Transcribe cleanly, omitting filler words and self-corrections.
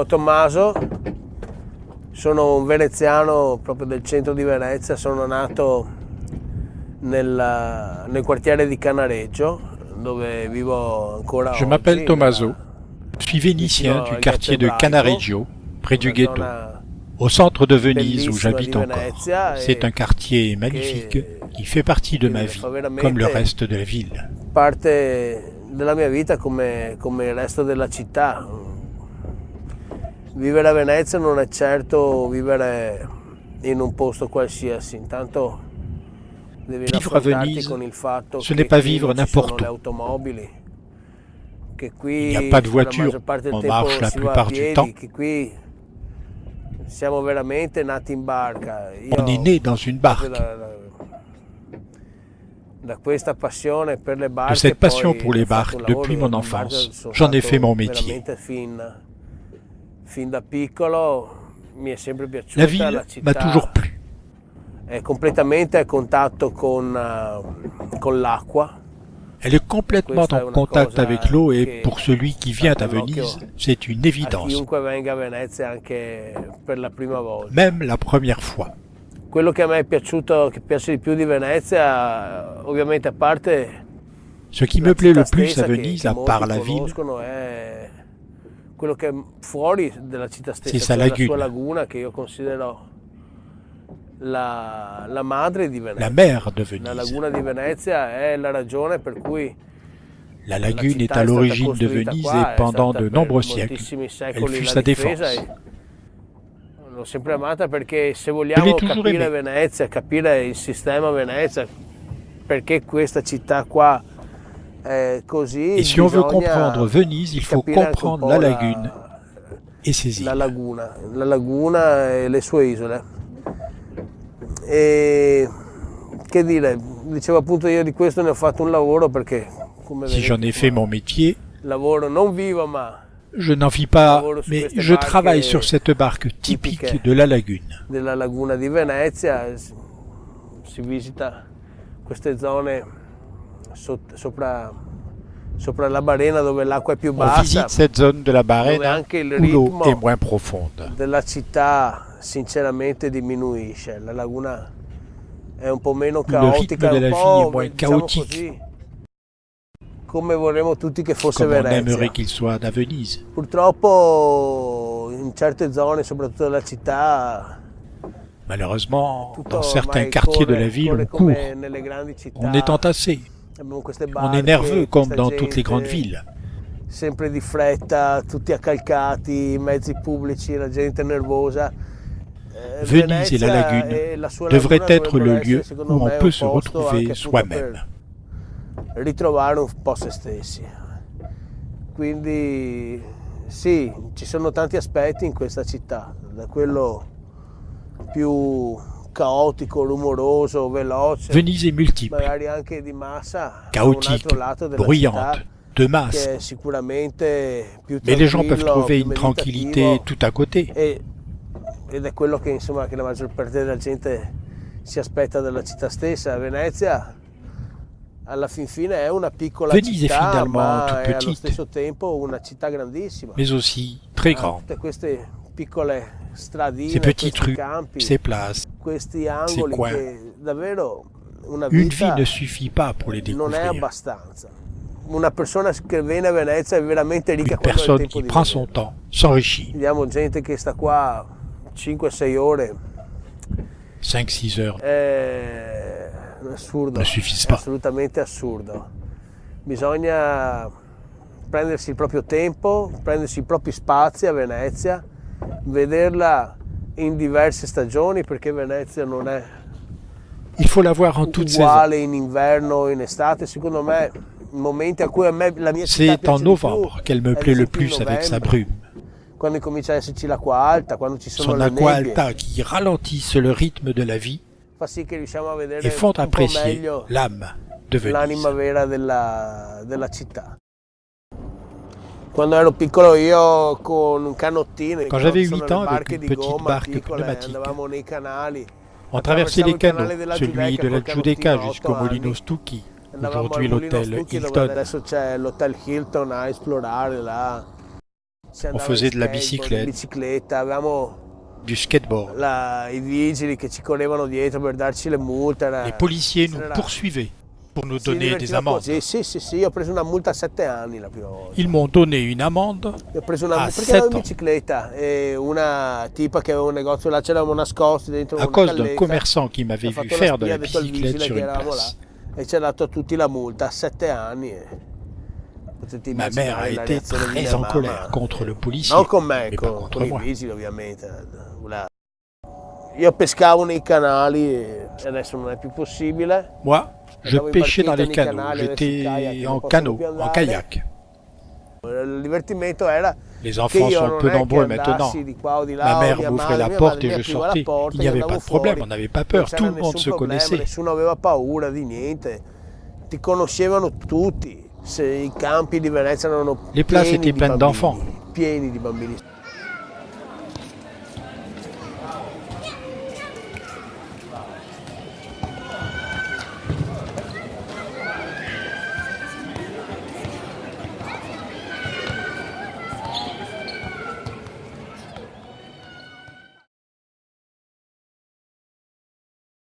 Sono Tommaso, sono un veneziano proprio del centro di Venezia, sono nato nel quartiere di Canareggio, dove vivo ancora Je oggi, m'appelle Tommaso, je suis vénitien vicino du al quartier ghetto de ebraico, Canareggio, près du una ghetto, zona au centre de Venise où bellissima di j'habite encore. Venezia C'est un quartier magnifique qui fait partie de ma che vie, fa comme le veramente reste de la ville. parte della mia vita come il resto della città. Vivere a Venezia non è certo vivere in un posto qualsiasi, intanto devi Vivre à raffrontarti Venise, con il fatto ce n'est che pas qui vivre non ci sono n'importe le où. automobili, che Il n'y a qui pas de per la voiture, maggior parte del on tempo marche la si va a plupart du temps. piedi, che qui siamo veramente nati in barca. On est né dans une Proprio barque. da questa passione per le De barche cette passion poi pour ne les ho fatto barques un depuis lavoro mon in barca, enfance, sono j'en ai stato fait mon métier. veramente fin da piccolo, mi è sempre La piaciuta ville la m'a toujours città, plu. è completamente a contatto con l'acqua. Elle est complètement Questa en è una contact cosa avec l'eau et che pour celui qui vient à salta all'occhio Venise, c'est une a évidence, chiunque venga a Venezia anche per la prima volta. même la première fois. Quello che a me è piaciuto, che piace di più di Venezia, ovviamente a parte Ce qui la me plaît città le plus stessa à Venise, che à part molti la ville, conoscono, è quello che è fuori della città c'est stessa, sa cioè la sua lagune, laguna, che io considero la madre di la Venezia. mer de La Venise. laguna di Venezia è la ragione per cui La la lagune est città à è stata l'origine de costruita Venise qua, et è pendant stata de per nombreux siècles, moltissimi elle secoli fut la sa difesa défense. e l'ho sempre amata, perché se Je l'ai vogliamo toujours capire aimée. Venezia, capire il sistema Venezia, perché questa città qua è così, Et si on veut bisogna comprendre Venise, il faut capire anche un comprendre po' la lagune et ses la îles. laguna e le sue isole. E che dire, dicevo appunto, io di questo ne ho fatto un lavoro, perché come Si j'en vedete, ai fait insomma, mon métier, lavoro, non vivo, ma je n'en vis pas, lavoro su mais queste je travaille sur barche cette barque typique tipiche de la lagune. della laguna di Venezia. Si visita queste zone sopra la barena, dove l'acqua è più On bassa, visite cette zone de la dove Barène anche il où l'eau est ritmo moins profonde. della città sinceramente diminuisce. La laguna è un po' meno Le rythme caotica, de un la vie po', est moins diciamo chaotique, così, come vorremmo tutti che fosse comme on Venezia. aimerait qu'il soit à Venise. Purtroppo in certe zone, soprattutto della città, Malheureusement, tutto dans certains ormai quartiers de la ville, corre on court, come nelle grandi città. on est entassé, Abbiamo queste on est nerveux barche, comme questa dans toutes les grandes gente, villes. sempre di fretta, tutti accalcati, mezzi pubblici, la gente nervosa. Venise et la Venezia lagune e la sua devraient laguna être le dovrebbero lieu essere, secondo où on me, peut un se posto retrouver anche appunto soi-même. per ritrovare un po' se stessi. Quindi sì, ci sono tanti aspetti in questa città, da quello più caotico, rumoroso, veloce, Venise est multiple, magari anche di massa, a un chaotique, altro lato della bruyante, città, de masse. che è sicuramente più Mais les gens peuvent tranquillo, trouver più une tranquillité meditativo, tout à côté. ed è quello che, insomma, che la maggior parte della gente si aspetta dalla città stessa. Venezia alla fin fine è una piccola Venise est città, finalement ma toute è allo petite, stesso tempo una città grandissima. mais aussi très Ha grande. tutte queste piccole stradine, Ces petites questi rues, campi, ces places, questi angoli, coins. che davvero una Une vie vita ne suffit pas pour les non è découvrir. abbastanza. Una persona che viene a Venezia è veramente ricca Une quando ha il personne tempo qui di prend son vedere. temps s'enrichit. Vediamo gente che sta qua 5-6 ore, 5-6 heures è assurdo, ne suffisent è pas. assolutamente assurdo. Bisogna prendersi il proprio tempo, prendersi i propri spazi a Venezia, vederla in diverse stagioni, perché Venezia non è Il faut la voir en toutes saisons. uguale in inverno o in estate. Secondo me i momenti a cui a me la mia città C'est piace en di novembre più qu'elle me è ad plaît le esempio in plus avec sa novembre, brume. quando comincia ad esserci l'acqua alta, quando ci sono Son le aqua nebbie, alta qui ralentissent le rythme de la vie fa sì che riusciamo a vedere et font un po' apprécier meglio l'âme de l'anima Venise. vera della città. Quando ero piccolo io con un canottino, Quand j'avais sono 8 le ans, avec barche une di petite gomma barque piccole, pneumatique, andavamo nei canali, on traversait les attraversavo il canaux, canale della celui Giudecca de la col Giudecca canottino a jusqu'au 8 Molino anni. Stucchi, Andavamo aujourd'hui al Molino l'hôtel Stucchi, dove Hilton. adesso c'è l'hotel Hilton a esplorare là. On faisait de la bicyclette, bicicletta, avevamo du skateboard. i vigili che ci correvano dietro per darci le multe. Les policiers nous poursuivaient pour nous donner des amendes. Sì, ho preso una multa a 7 anni la prima volta. Ils m'ont donné une amende Ho preso una a multa perché ero 7 in ans bicicletta e una tipa che aveva un negozio là, c'eravamo nascosti dentro à una cause d'un calletta. commerçant qui m'avait Ha vu fatto faire de spia, la ha detto al bicyclette vigile sur che une eravamo place. là e ci ha dato a tutti la multa a 7 anni. Potete Ma mère a immaginare la été reazione di très mia en mamma. colère contre le policier, Non con me, mais pas con contre i moi. vigili ovviamente. Io pescavo nei canali e adesso non è più possibile. Moi, je Andavo in pêchais dans partita les nei canaux, canali, adesso i kayak j'étais non en possono canot, più en andare. kayak. Il divertimento era Les che enfants io sont non peu è che nombreux maintenant. andassi di qua o di là, Ma o mère mia m'ouvrait la mia porte madre et mi je apriva la sortais. porta, Il n'y io avait andavo pas de problème, fuori, on n'avait pas non peur, c'era tout le monde nessun se problema, connaissait. nessuno aveva paura di niente, ti conoscevano tutti, se i campi di Venezia erano Les places pieni étaient di pleines bambini, d'enfants. pieni di bambini.